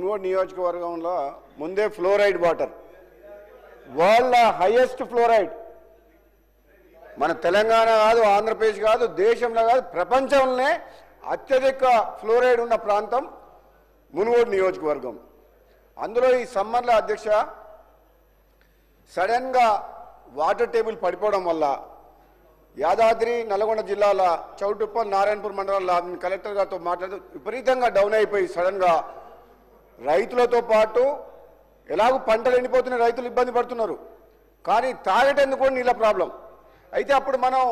మునుగోడు నియోజకవర్గంలో ముందే fluoride water world highest fluoride మన తెలంగాణ కాదు, ఆంధ్రప్రదేశ్ కాదు, దేశంలో కాదు, ప్రపంచంలోనే అత్యధిక ఫ్లోరైడ్ ఉన్న ప్రాంతం మునుగోడు నియోజకవర్గం. అందులో ఈ సమ్మర్లో అధ్యక్ష సడన్గా వాటర్ టేబుల్ పడిపోవడం వల్ల యాదాద్రి నల్గొండ జిల్లాల చౌటుప్పల్ నారాయణపూర్ మండలంలో కలెక్టర్ గారితో మాట్లాడుతూ విపరీతంగా డౌన్ అయిపోయి సడన్గా రైతులతో పాటు ఎలాగో పంటలు ఎండిపోతున్న రైతులు ఇబ్బంది పడుతున్నారు, కానీ తాగేటందుకు కూడా నీళ్ళ ప్రాబ్లం. అయితే అప్పుడు మనం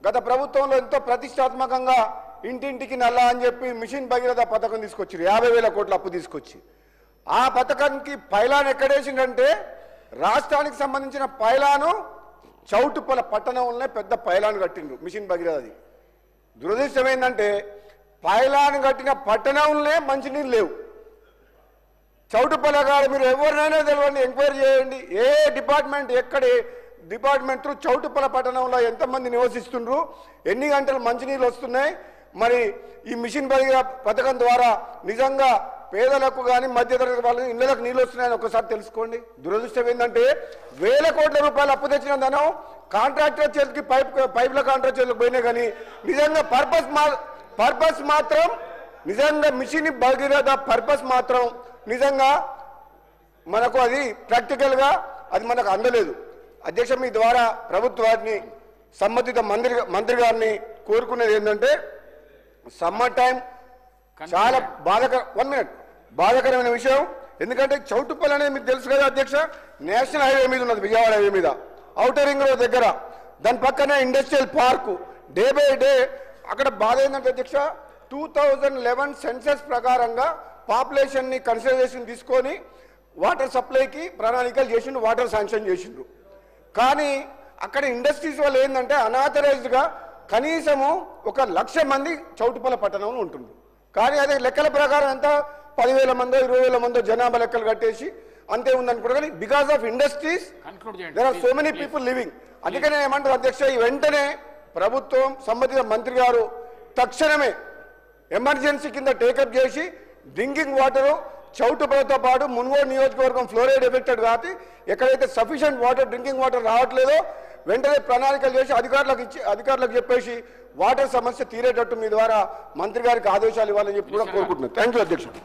గత ప్రభుత్వంలో ఎంతో ప్రతిష్టాత్మకంగా ఇంటింటికి నల్లా అని చెప్పి మిషన్ భగీరథ పథకం తీసుకొచ్చారు, 50,000 కోట్ల అప్పు తీసుకొచ్చి. ఆ పథకానికి పైలాన్ ఎక్కడేసిందంటే రాష్ట్రానికి సంబంధించిన పైలాను చౌటుప్పల పట్టణంలోనే పెద్ద పైలాన్ కట్టిండ్రు మిషన్ భగీరథది. దురదృష్టం ఏంటంటే పైలాన్ కట్టిన పట్టణంలోనే మంచినీళ్ళు లేవు. చౌటుప్పల గారు మీరు ఎవరినైనా తెలియండి, ఎంక్వైరీ చేయండి, ఏ డిపార్ట్మెంట్ ఎక్కడ డిపార్ట్మెంట్ చౌటుప్పల పట్టణంలో ఎంతమంది నివసిస్తుండ్రు, ఎన్ని గంటలు మంచినీళ్ళు వస్తున్నాయి, మరి ఈ మిషన్ భగీరథ పథకం ద్వారా నిజంగా పేదలకు కానీ మధ్యతరగతి వాళ్ళకి ఇళ్లకు నీళ్ళు వస్తున్నాయని ఒకసారి తెలుసుకోండి. దురదృష్టం ఏంటంటే 1,000 కోట్ల రూపాయలు అప్పు తెచ్చిన ధనం కాంట్రాక్టర్ చేతికి పైపుల కాంట్రాక్టర్ చేతికి పోయినా కానీ నిజంగా పర్పస్ మాత్రం నిజంగా మిషన్ భగీరథ పర్పస్ మాత్రం నిజంగా మనకు అది ప్రాక్టికల్గా అది మనకు అందలేదు. అధ్యక్ష, మీ ద్వారా ప్రభుత్వాన్ని సంబంధిత మంత్రి గారిని కోరుకునేది ఏంటంటే సమ్మర్ టైం చాలా బాధాకరమైన విషయం. ఎందుకంటే చౌటుప్పల్ అనేది మీకు తెలుసు కదా అధ్యక్ష, నేషనల్ హైవే మీద ఉన్నది, విజయవాడ హైవే మీద, ఔటర్ రింగ్ రోడ్ దగ్గర, దాని పక్కనే industrial park. Day by day అక్కడ బాధ ఏంటంటే అధ్యక్ష 2011 సెన్సస్ ప్రకారంగా పాపులేషన్ని కన్సిడరేషన్ తీసుకొని వాటర్ సప్లైకి ప్రణాళికలు చేసిండ్రు, వాటర్ శాంక్షన్ చేసిండ్రు. కానీ అక్కడ ఇండస్ట్రీస్ వల్ల ఏంటంటే అనాథరైజ్డ్గా కనీసము 1,00,000 మంది చౌటుప్పల పట్టణంలో ఉంటుండ్రు. కానీ అదే లెక్కల ప్రకారం ఎంత 10,000 మందో 20,000 మందో జనాభా లెక్కలు కట్టేసి అంతే ఉందనుకుంటారు. కానీ because of industries there are so many people living. అందుకనే ఏమంటారు అధ్యక్ష, ఈ వెంటనే ప్రభుత్వం సంబంధిత మంత్రి గారు తక్షణమే ఎమర్జెన్సీ కింద టేకప్ చేసి డ్రింకింగ్ వాటరు చౌటుప్పలతో పాటు మునుగోడు నియోజకవర్గం ఫ్లోరైడ్ ఎఫెక్టెడ్ కాబట్టి ఎక్కడైతే సఫిషియెంట్ వాటర్ డ్రింకింగ్ వాటర్ రావట్లేదో వెంటనే ప్రణాళికలు చేసి అధికారులకు చెప్పేసి వాటర్ సమస్య తీరేటట్టు మీ ద్వారా మంత్రి గారికి ఆదేశాలు ఇవ్వాలని చెప్పి కూడా కోరుకుంటున్నాను. థ్యాంక్ యూ అధ్యక్షుడు.